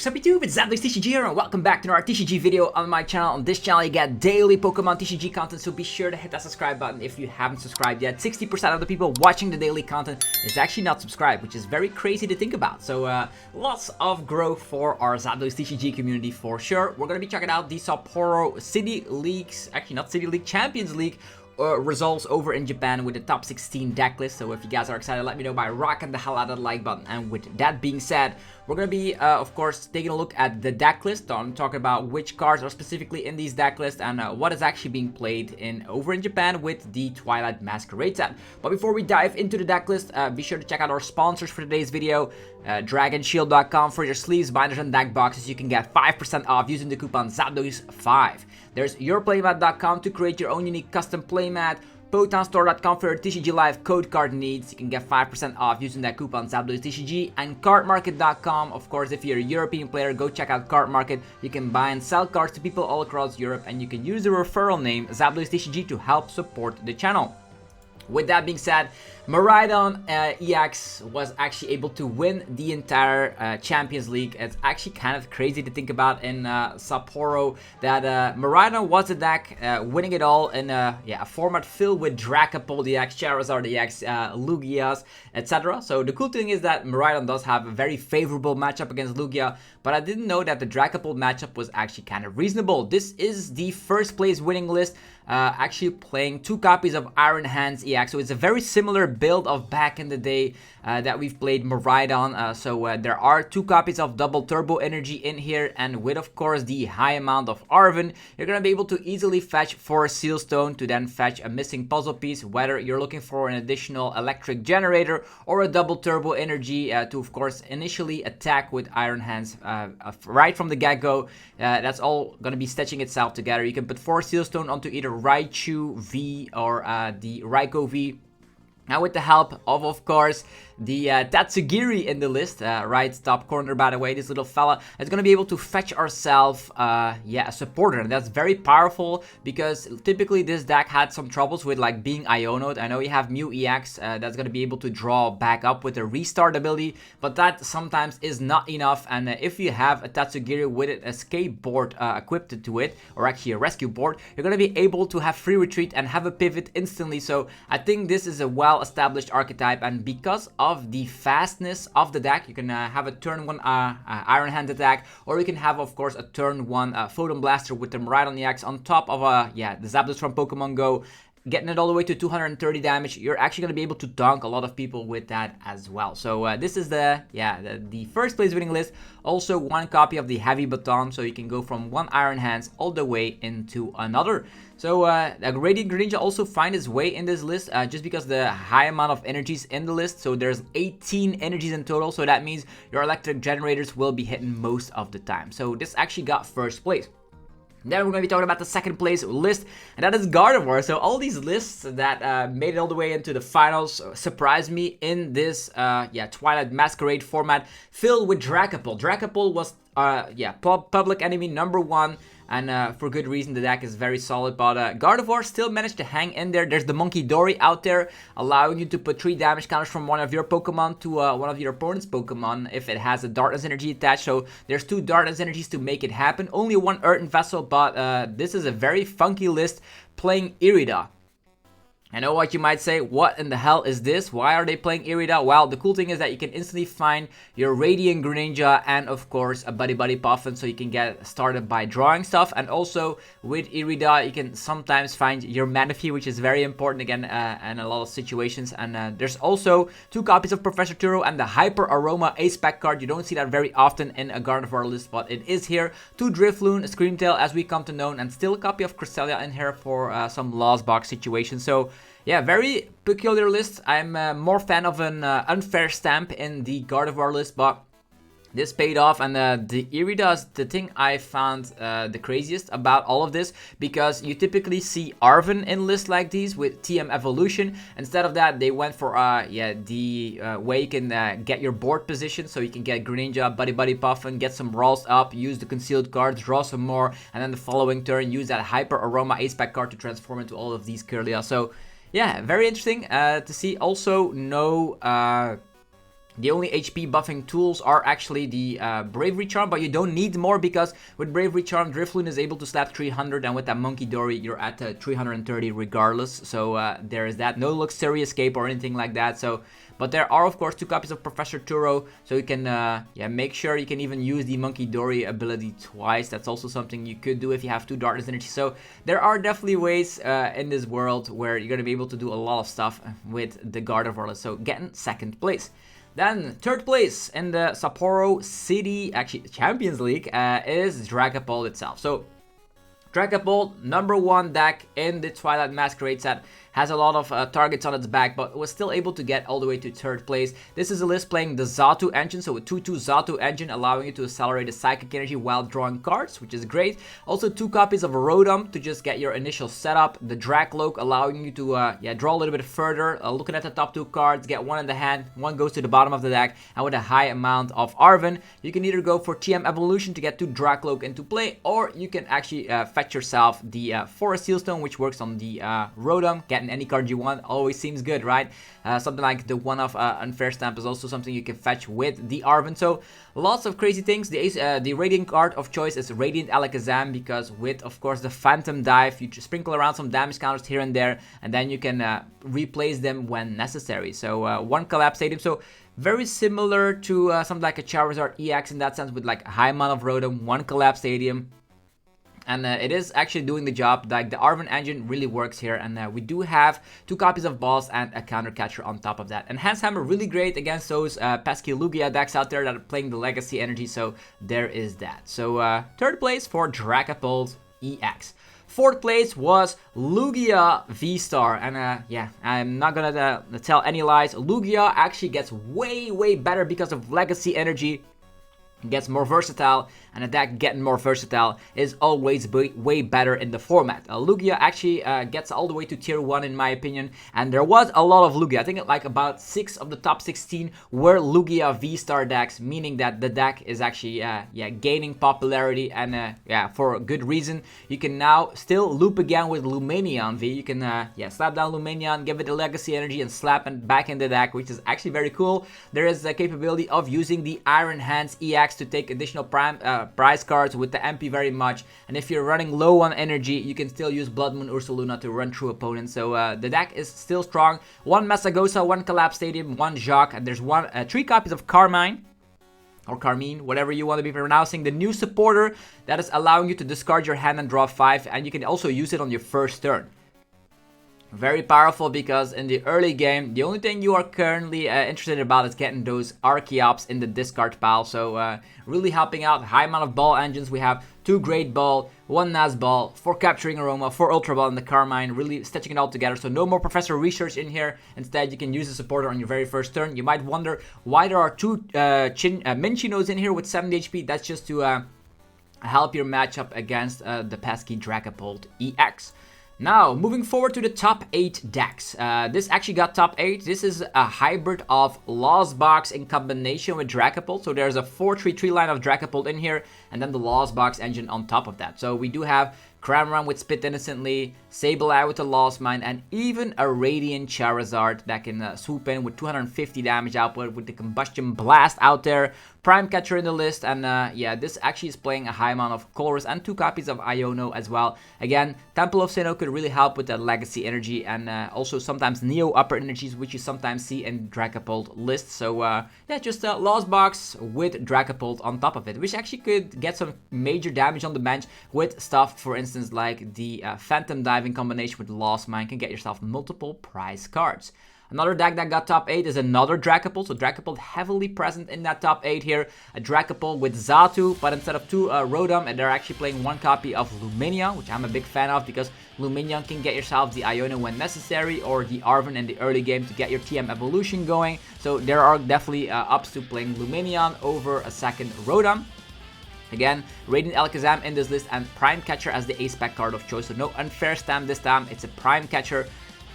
Sup YouTube, it's Decklists TCG here, and welcome back to another TCG video on my channel. On this channel you get daily Pokemon TCG content, so be sure to hit that subscribe button if you haven't subscribed yet. 60% of the people watching the daily content is actually not subscribed, which is very crazy to think about. So lots of growth for our Decklists TCG community for sure. We're going to be checking out the Sapporo City Leagues, actually not City League, Champions League results over in Japan with the top 16 deck list. So if you guys are excited, let me know by rocking the hell out of the like button. And with that being said, we're going to be of course taking a look at the deck list. I'm talking about which cards are specifically in these deck lists and what is actually being played over in Japan with the Twilight Masquerade set. But before we dive into the deck list, be sure to check out our sponsors for today's video. DragonShield.com for your sleeves, binders, and deck boxes. You can get 5% off using the coupon ZAPDOS5. There's yourplaymat.com to create your own unique custom playmat. PotonStore.com for your TCG Live code card needs. You can get 5% off using that coupon ZAPDOSTCG. And CARDMARKET.com, of course, if you're a European player, go check out CardMarket. You can buy and sell cards to people all across Europe, and you can use the referral name ZAPDOSTCG to help support the channel. With that being said, Miraidon EX was actually able to win the entire Champions League. It's actually kind of crazy to think about in Sapporo that Miraidon was the deck winning it all in a format filled with Dragapult EX, Charizard EX, Lugias, etc. So the cool thing is that Miraidon does have a very favorable matchup against Lugia, but I didn't know that the Dragapult matchup was actually kind of reasonable. This is the first place winning list, actually playing 2 copies of Iron Hands EX, so it's a very similar build of back in the day that we've played Miraidon. So there are 2 copies of Double Turbo Energy in here, and with of course the high amount of Arven, you're gonna be able to easily fetch 4 Seal Stone to then fetch a missing puzzle piece, whether you're looking for an additional electric generator or a Double Turbo Energy to of course initially attack with Iron Hands right from the get-go. That's all gonna be stitching itself together. You can put 4 Seal Stone onto either Raichu V or the Raikou V. Now with the help of course, the Tatsugiri in the list, right top corner by the way, this little fella is going to be able to fetch ourselves, a supporter. And that's very powerful because typically this deck had some troubles with like being Ionoed. I know you have Mew EX that's going to be able to draw back up with a restart ability, but that sometimes is not enough. And if you have a Tatsugiri with an escape board equipped to it, or actually a rescue board, you're going to be able to have free retreat and have a pivot instantly. So I think this is a well-established archetype, and because of the fastness of the deck, you can have a turn 1 Iron Hand attack, or you can have of course a turn 1 Photon Blaster with the Miraidon EX on top of the Zapdos from Pokemon Go, getting it all the way to 230 damage. You're actually going to be able to dunk a lot of people with that as well. So this is the first place winning list. Also 1 copy of the Heavy Baton, so you can go from 1 Iron Hands all the way into another. So Radiant Greninja also find its way in this list just because the high amount of energies in the list. So there's 18 energies in total, so that means your electric generators will be hitting most of the time. So this actually got first place. Then we're going to be talking about the second place list, and that is Gardevoir. So all these lists that made it all the way into the finals surprised me in this Twilight Masquerade format filled with Dragapult. Dragapult was public enemy #1. And for good reason, the deck is very solid, but Gardevoir still managed to hang in there. There's the Monkey Dory out there, allowing you to put 3 damage counters from one of your Pokemon to one of your opponent's Pokemon if it has a Darkness Energy attached. So there's 2 Darkness Energies to make it happen. Only 1 Earthen Vessel, but this is a very funky list playing Irida. I know what you might say, what in the hell is this? Why are they playing Irida? Well, the cool thing is that you can instantly find your Radiant Greninja and of course a Buddy Puffin, so you can get started by drawing stuff. And also with Irida, you can sometimes find your Manaphy, which is very important again in a lot of situations. And there's also 2 copies of Professor Turo and the Hyper Aroma Ace Pack card. You don't see that very often in a Gardevoir list, but it is here. 2 Drifloon, a Screamtail as we come to know, and still a copy of Cresselia in here for some Lost Box situations. So yeah, very peculiar list. I'm more fan of an unfair stamp in the Gardevoir list, but this paid off. And the Irida is the thing I found the craziest about all of this, because you typically see Arven in lists like these with TM Evolution. Instead of that, they went for the way you can get your board position, so you can get Greninja, Buddy Puffin, get some rolls up, use the concealed cards, draw some more, and then the following turn use that Hyper Aroma Ace Pack card to transform into all of these Kirlia. So yeah, very interesting to see. Also no The only HP buffing tools are actually the Bravery Charm, but you don't need more because with Bravery Charm, Drifloon is able to slap 300, and with that Monkey Dory, you're at 330 regardless. So there is that. No Luxury Escape or anything like that. So, but there are of course 2 copies of Professor Turo, so you can make sure you can even use the Monkey Dory ability twice. That's also something you could do if you have 2 Darkness Energy. So there are definitely ways in this world where you're gonna be able to do a lot of stuff with the Gardevoir. So getting 2nd place. Then 3rd place in the Sapporo City, actually Champions League, is Dragapult itself. So Dragapult, #1 deck in the Twilight Masquerade set, has a lot of targets on its back, but was still able to get all the way to 3rd place. This is a list playing the Xatu engine, so a 2/2 Xatu engine, allowing you to accelerate the Psychic Energy while drawing cards, which is great. Also 2 copies of Miraidon to just get your initial setup. The Dracloak, allowing you to draw a little bit further. Looking at the top 2 cards, get 1 in the hand, 1 goes to the bottom of the deck, and with a high amount of Arven, you can either go for TM Evolution to get 2 Dracloak into play, or you can actually fetch yourself the Forest Sealstone, which works on the Miraidon. Getting any card you want always seems good, right? Something like the one of Unfair Stamp is also something you can fetch with the Arven. So lots of crazy things. The Radiant card of choice is Radiant Alakazam, because with of course the Phantom Dive, you just sprinkle around some damage counters here and there, and then you can replace them when necessary. So 1 Collapse Stadium. So very similar to something like a Charizard EX in that sense, with like a high amount of Rotom, 1 Collapse Stadium. And it is actually doing the job. Like the Arven engine really works here, and we do have 2 copies of Balls and a Counter Catcher on top of that. Enhanced Hammer really great against those pesky Lugia decks out there that are playing the Legacy Energy, so there is that. So 3rd place for Dragapult EX. 4th place was Lugia VSTAR, and yeah, I'm not gonna tell any lies. Lugia actually gets way better because of Legacy Energy. Gets more versatile, and a deck getting more versatile is always way better in the format. Lugia actually gets all the way to tier 1 in my opinion, and there was a lot of Lugia. I think like about 6 of the top 16 were Lugia V-Star decks, meaning that the deck is actually gaining popularity, and yeah, for a good reason. You can now still loop again with Lumineon V. You can slap down Lumineon, give it a Legacy Energy, and slap it back in the deck, which is actually very cool. There is the capability of using the Iron Hands EX to take additional prize cards with the MP very much, and if you're running low on energy, you can still use Blood Moon Ursaluna to run through opponents. So the deck is still strong. 1 Masagosa, 1 Collapse Stadium, 1 Jacques, and there's 3 copies of Carmine, or Carmine, whatever you want to be pronouncing, the new supporter that is allowing you to discard your hand and draw 5, and you can also use it on your first turn. Very powerful, because in the early game, the only thing you are currently interested about is getting those Archeops in the discard pile. So really helping out. High amount of ball engines. We have 2 Great Ball, 1 Nazball, 4 Capturing Aroma, 4 Ultra Ball, and the Carmine. Really stitching it all together. So no more Professor Research in here. Instead, you can use the supporter on your very first turn. You might wonder why there are 2 Minchinos in here with 70 HP. That's just to help your matchup against the pesky Dragapult EX. Now, moving forward to the top 8 decks. This actually got top 8. This is a hybrid of Lost Box in combination with Dragapult. So there's a 4-3-3 line of Dragapult in here, and then the Lost Box engine on top of that. So we do have Cramorant with Spit Innocently, Sableye with the Lost Mine, and even a Radiant Charizard that can swoop in with 250 damage output with the Combustion Blast out there. Prime Catcher in the list, and yeah, this actually is playing a high amount of Colress and 2 copies of Iono as well. Again, Temple of Sinnoh could really help with that Legacy Energy, and also sometimes Neo Upper Energies, which you sometimes see in Dragapult lists. So yeah, just a Lost Box with Dragapult on top of it, which actually could get some major damage on the bench with stuff, for instance, like the Phantom Dive in combination with Lost Mine can get yourself multiple prize cards. Another deck that got top 8 is another Dragapult. So Dragapult heavily present in that top 8 here. A Dragapult with Xatu, but instead of 2 Rotom, and they're actually playing 1 copy of Lumineon, which I'm a big fan of, because Lumineon can get yourself the Iono when necessary, or the Arven in the early game to get your TM evolution going. So there are definitely ups to playing Lumineon over a second Rotom. Again, Radiant Alakazam in this list, and Prime Catcher as the ace-spec card of choice. So no Unfair Stamp this time, it's a Prime Catcher.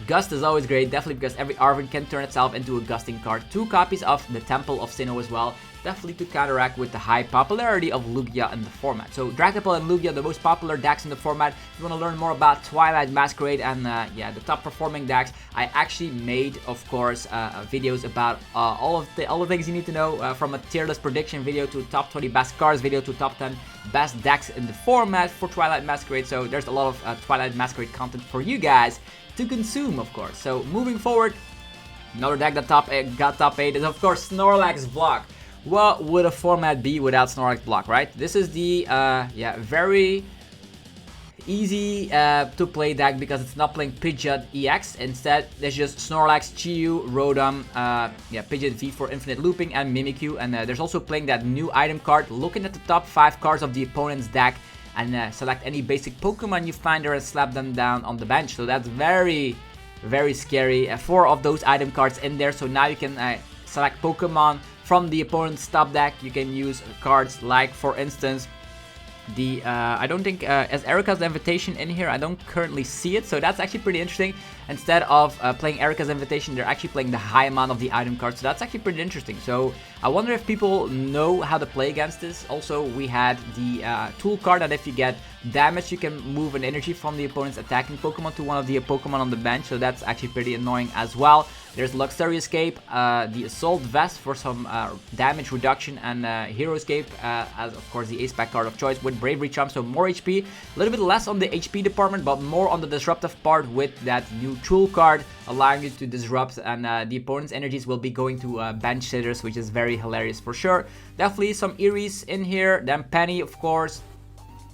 Gust is always great, definitely because every Arven can turn itself into a gusting card. 2 copies of the Temple of Sinnoh as well. definitely to counteract with the high popularity of Lugia in the format. So Dragapult and Lugia, the most popular decks in the format. If you want to learn more about Twilight Masquerade and yeah, the top performing decks, I actually made, of course, videos about all of the things you need to know, from a tier list prediction video to top 20 best cards video to top 10 best decks in the format for Twilight Masquerade. So there's a lot of Twilight Masquerade content for you guys to consume, of course. So moving forward, another deck that got top 8 is, of course, Snorlax Block. What would a format be without Snorlax Block, right? This is the yeah, very easy to play deck because it's not playing Pidgeot EX. Instead, there's just Snorlax, Chi-Yu, Rotom, yeah, Pidgeot V for infinite looping, and Mimikyu. And there's also playing that new item card, looking at the top 5 cards of the opponent's deck and select any basic Pokemon you find there and slap them down on the bench. So that's very, very scary. 4 of those item cards in there. So now you can select Pokemon from the opponent's top deck. You can use cards like, for instance, the I don't think as Erica's Invitation in here, I don't currently see it, so that's actually pretty interesting. Instead of playing Erica's Invitation, they're actually playing the high amount of the item cards, so that's actually pretty interesting. So I wonder if people know how to play against this. Also, we had the tool card that if you get damage, you can move an energy from the opponent's attacking Pokemon to one of the Pokemon on the bench, so that's actually pretty annoying as well. There's Luxury Escape, the Assault Vest for some damage reduction, and Hero Escape as, of course, the ace-pack card of choice with Bravery Charm, so more HP. A little bit less on the HP department, but more on the disruptive part with that new Tool card, allowing you to disrupt, and the opponent's energies will be going to bench sitters, which is very hilarious for sure. Definitely some Eries in here, then Penny, of course.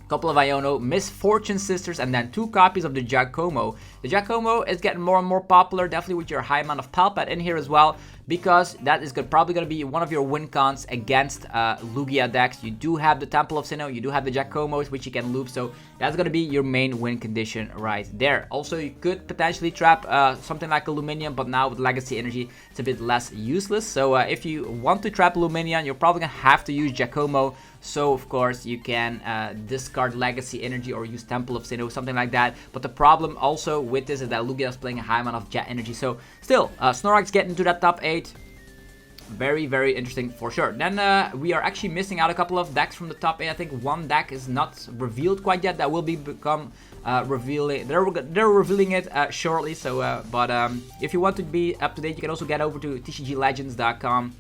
Couple of Iono, Misfortune Sisters, and then 2 copies of the Giacomo. The Giacomo is getting more and more popular, definitely with your high amount of Palpat in here as well, because that is probably going to be one of your win cons against Lugia decks. You do have the Temple of Sinnoh, you do have the Giacomos, which you can loop, so that's going to be your main win condition right there. Also, you could potentially trap something like a Luminion, but now with Legacy Energy, it's a bit less useless. So if you want to trap Luminion, you're probably going to have to use Giacomo. So, of course, you can discard Legacy Energy or use Temple of Sinnoh, something like that. But the problem also with this is that Lugia is playing a high amount of Jet Energy. So, still, Snorlax getting to that top 8. Very, very interesting for sure. Then we are actually missing out a couple of decks from the top 8. I think one deck is not revealed quite yet. That will become revealing. They're revealing it shortly. So, but if you want to be up to date, you can also get over to tcglegends.com.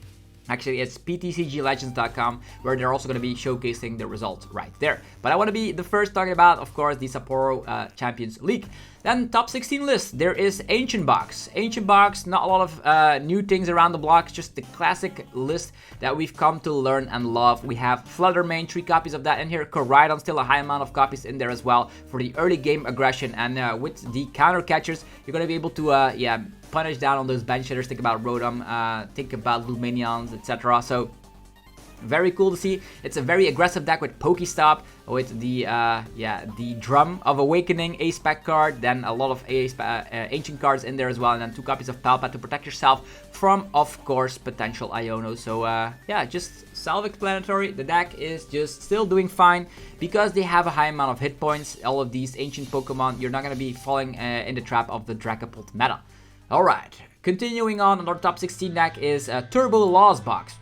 Actually, it's ptcglegends.com, where they're also going to be showcasing the results right there. But I want to be the first talking about, of course, the Sapporo Champions League. Then top 16 list, there is Ancient Box. Ancient Box, not a lot of new things around the block, just the classic list that we've come to learn and love. We have Fluttermane, 3 copies of that in here. Miraidon, still a high amount of copies in there as well for the early game aggression. And with the counter catchers, you're going to be able to, yeah, punish down on those bench hitters. Think about Rotom, think about Luminions, etc. So very cool to see. It's a very aggressive deck with Pokestop, with the yeah, the Drum of Awakening ace pack card, then a lot of ancient cards in there as well, and then 2 copies of Palpat to protect yourself from, of course, potential Iono. So yeah, just self-explanatory. The deck is just still doing fine because they have a high amount of hit points. All of these ancient Pokemon, you're not going to be falling in the trap of the Dragapult meta. Alright, continuing on, our top 16 deck is Turbo Lost Box.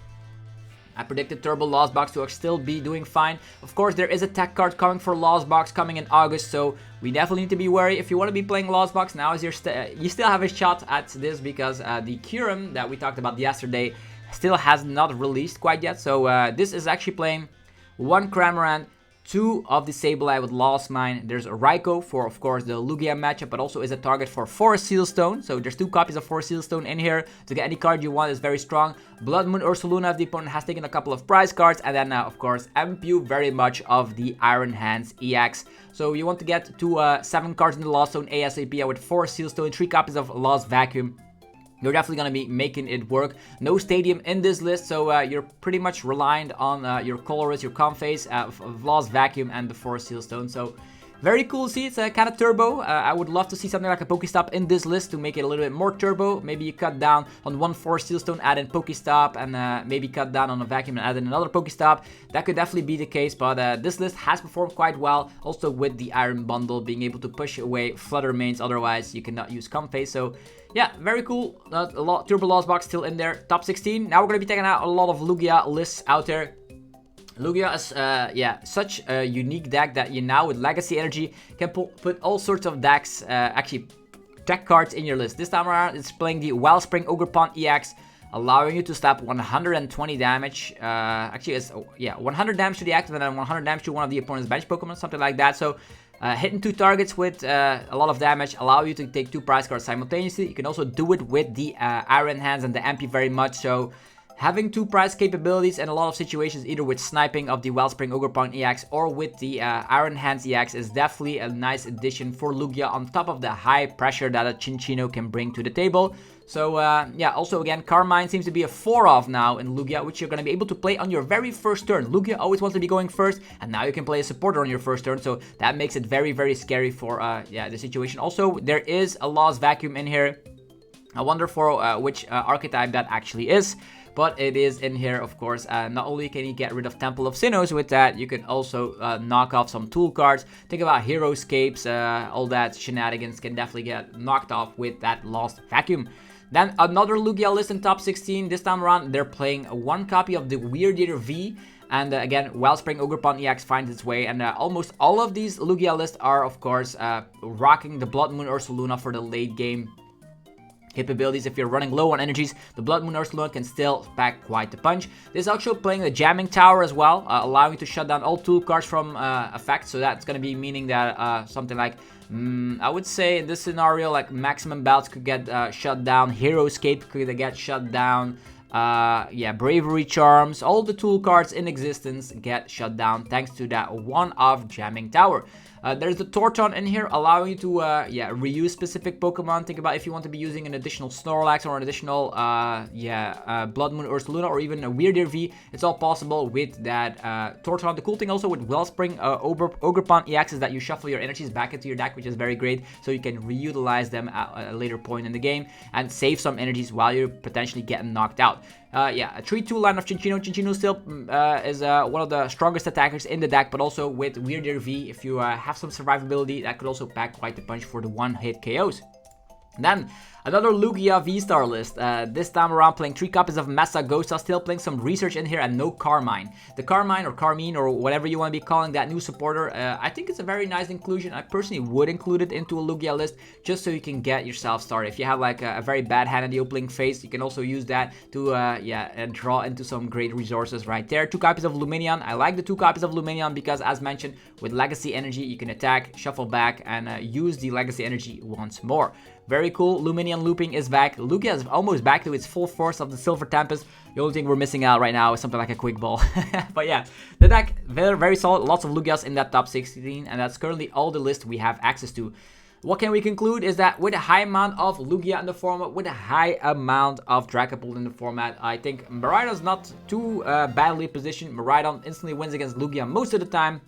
I predicted Turbo Lost Box to still be doing fine. Of course, there is a tech card coming for Lost Box coming in August, so we definitely need to be wary. If you want to be playing Lost Box, now is your you still have a shot at this, because the Kyurem that we talked about yesterday still has not released quite yet. So this is actually playing 1 Cramorant, 2 of the Sableye with Lost Mine. There's a Raikou for, of course, the Lugia matchup, but also is a target for Forest Sealstone. So there's 2 copies of Forest Sealstone in here. To get any card you want is very strong. Blood Moon Ursaluna if the opponent has taken a couple of prize cards. And then, of course, MPU very much of the Iron Hands EX. So you want to get to 7 cards in the Lost Zone ASAP with Forest Sealstone, 3 copies of Lost Vacuum. You're definitely going to be making it work. No Stadium in this list, so you're pretty much reliant on your Colorus, your Comphase, of Lost Vacuum, and the Forest Sealstone. So Very cool to see. It's kind of turbo. I would love to see something like a Pokestop in this list to make it a little bit more turbo. Maybe you cut down on one Forest Sealstone, add in Pokestop, and maybe cut down on a Vacuum and add in another Pokestop. That could definitely be the case, but this list has performed quite well. Also with the Iron Bundle, being able to push away Flutter Mains, otherwise you cannot use Comfey. So yeah, very cool. A lot Turbo Lost Box still in there. Top 16. Now we're going to be taking out a lot of Lugia lists out there. Lugia is, yeah, such a unique deck that you now, with Legacy Energy, can put all sorts of decks, actually, deck cards in your list. This time around, it's playing the Wellspring Ogerpon EX, allowing you to slap 120 damage. Actually, it's, yeah, 100 damage to the active and then 100 damage to one of the opponent's bench Pokemon, something like that. So, hitting 2 targets with a lot of damage allow you to take 2 prize cards simultaneously. You can also do it with the Iron Hands and the MP very much. So, having 2 prize capabilities in a lot of situations, either with sniping of the Wellspring Ogerpon EX or with the Iron Hands EX, is definitely a nice addition for Lugia on top of the high pressure that a Chinchino can bring to the table. So yeah, also again, Carmine seems to be a 4-off now in Lugia, which you're going to be able to play on your very first turn. Lugia always wants to be going first, and now you can play a supporter on your first turn, so that makes it very, very scary for yeah, the situation. Also, there is a Lost Vacuum in here. I wonder for which archetype that actually is. But it is in here, of course. Not only can you get rid of Temple of Sinnohs with that, you can also knock off some tool cards. Think about Heroescapes, all that shenanigans can definitely get knocked off with that Lost Vacuum. Then another Lugia list in top 16. This time around, they're playing 1 copy of the Weird Eater V. And again, Wellspring Ogerpon EX finds its way. And almost all of these Lugia lists are, of course, rocking the Blood Moon Ursaluna for the late game capabilities. If you're running low on energies, the Blood Moon Ursaluna can still pack quite the punch. This is actually playing the Jamming Tower as well, allowing you to shut down all tool cards from effect. So that's going to be meaning that something like, I would say in this scenario, like Maximum Belts could get shut down, Heroescape could get shut down. Yeah, Bravery Charms, all the tool cards in existence get shut down thanks to that one-off Jamming Tower. There's the Torton in here, allowing you to yeah, reuse specific Pokemon. Think about if you want to be using an additional Snorlax or an additional Blood Moon Ursaluna or even a Weird Eater V. It's all possible with that Torton. The cool thing also with Wellspring Ogerpon EX is that you shuffle your energies back into your deck, which is very great, so you can reutilize them at a later point in the game and save some energies while you're potentially getting knocked out. Yeah, a 3-2 line of Chinchino. Chinchino still is one of the strongest attackers in the deck, but also with Weird Eater V, if you have some survivability, that could also pack quite the punch for the one-hit KOs. Then, another Lugia VSTAR list. This time around playing 3 copies of Masagosa, still playing some research in here and no Carmine. The Carmine or Carmine or whatever you want to be calling that new supporter, I think it's a very nice inclusion. I personally would include it into a Lugia list just so you can get yourself started. If you have like a very bad hand in the opening phase, you can also use that to yeah, draw into some great resources right there. 2 copies of Lumineon. I like the 2 copies of Lumineon because, as mentioned, with Legacy Energy, you can attack, shuffle back, and use the Legacy Energy once more. Very cool. Lumineon looping is back. Lugia is almost back to its full force of the Silver Tempest. The only thing we're missing out right now is something like a Quick Ball. But yeah, the deck, very, very solid. Lots of Lugias in that top 16, and that's currently all the list we have access to. What can we conclude is that with a high amount of Lugia in the format, with a high amount of Dragapult in the format, I think Miraidon's not too badly positioned. Miraidon instantly wins against Lugia most of the time.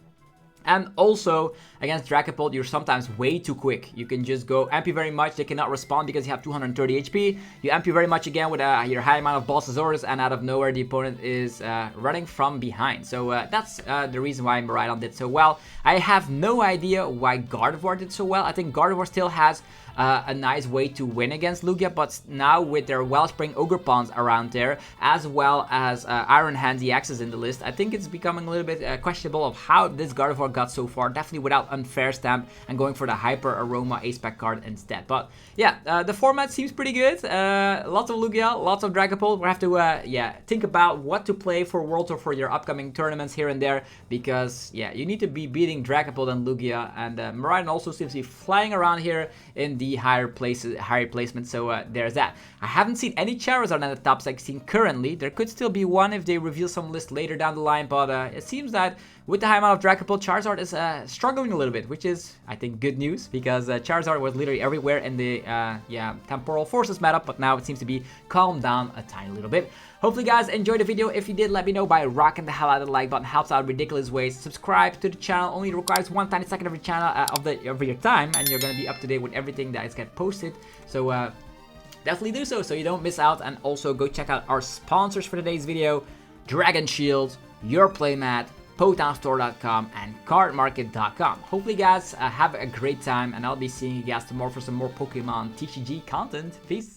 And also, against Dragapult, you're sometimes way too quick. You can just go MP very much, they cannot respond because you have 230 HP. You MP very much again with your high amount of Boss's Orders, and out of nowhere the opponent is running from behind. So that's the reason why Miraidon did so well. I have no idea why Gardevoir did so well. I think Gardevoir still has a nice way to win against Lugia, but now with their Wellspring Ogerpons around there, as well as Iron Hands EXs in the list, I think it's becoming a little bit questionable of how this Gardevoir got so far, definitely without Unfair Stamp and going for the Hyper Aroma Ace-Pack card instead. But yeah, the format seems pretty good. Lots of Lugia, lots of Dragapult. We'll have to yeah, think about what to play for Worlds or for your upcoming tournaments here and there, because yeah, you need to be beating Dragapult and Lugia, and Miraidon also seems to be flying around here in the higher placement, so there's that. I haven't seen any Charizard in the top 16 currently. There could still be one if they reveal some list later down the line, but it seems that with the high amount of Dragapult, Charizard is struggling a little bit, which is, I think, good news, because Charizard was literally everywhere in the Temporal Forces meta, but now it seems to be calmed down a tiny little bit. Hopefully, guys, enjoyed the video. If you did, let me know by rocking the hell out of the like button. Helps out ridiculous ways. Subscribe to the channel. Only requires 1 tiny second of your channel of your time, and you're gonna be up to date with everything that is get posted. So definitely do so you don't miss out. And also go check out our sponsors for today's video: Dragon Shield, Your PlayMat, PokemonStore.com, and CardMarket.com. Hopefully, guys, have a great time, and I'll be seeing you guys tomorrow for some more Pokemon TCG content. Peace.